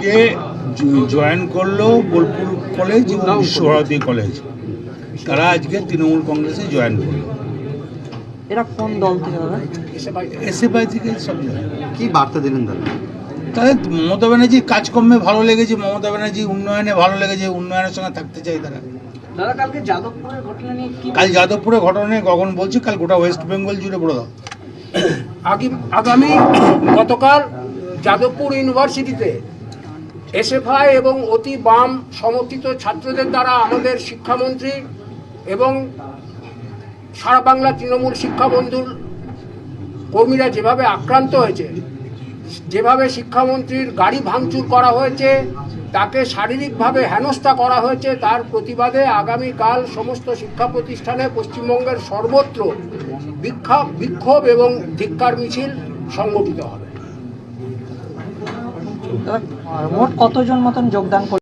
আজকে জয়েন করলো বোলপুর কলেজ এবং বিশ্বভারতী কলেজ, তারা আজকে তৃণমূল কংগ্রেসে জয়েন করলো। এরা কোন দল থেকে দাদা? এসএফআই থেকে সব জয়েন। কি বার্তা দিলেন দাদা? তাদের মমতা ব্যানার্জির কাজকর্মে ভালো লেগেছে, মমতা ব্যানার্জি উন্নয়নে ভালো লেগেছে, উন্নয়নের সঙ্গে থাকতে চাই তারা। দাদা কালকে যাদবপুরের ঘটনা নিয়ে কি? কাল যাদবপুরের ঘটনা নিয়ে কখন বলছি, কাল গোটা ওয়েস্ট বেঙ্গল জুড়ে বলে দাও। আগামী গতকাল যাদবপুর ইউনিভার্সিটিতে এসএফআই এবং অতি বাম সমর্থিত ছাত্রদের দ্বারা আমাদের শিক্ষামন্ত্রী এবং সারা বাংলা তৃণমূল শিক্ষা বন্ধুর কর্মীরা যেভাবে আক্রান্ত হয়েছে, যেভাবে শিক্ষামন্ত্রীর গাড়ি ভাঙচুর করা হয়েছে, তাকে শারীরিকভাবে হেনস্থা করা হয়েছে, তার প্রতিবাদে আগামীকাল সমস্ত শিক্ষা প্রতিষ্ঠানে পশ্চিমবঙ্গের সর্বত্র বিক্ষোভ এবং ধিক্কার মিছিল সংগঠিত হবে। মোট কতজন মতন যোগদান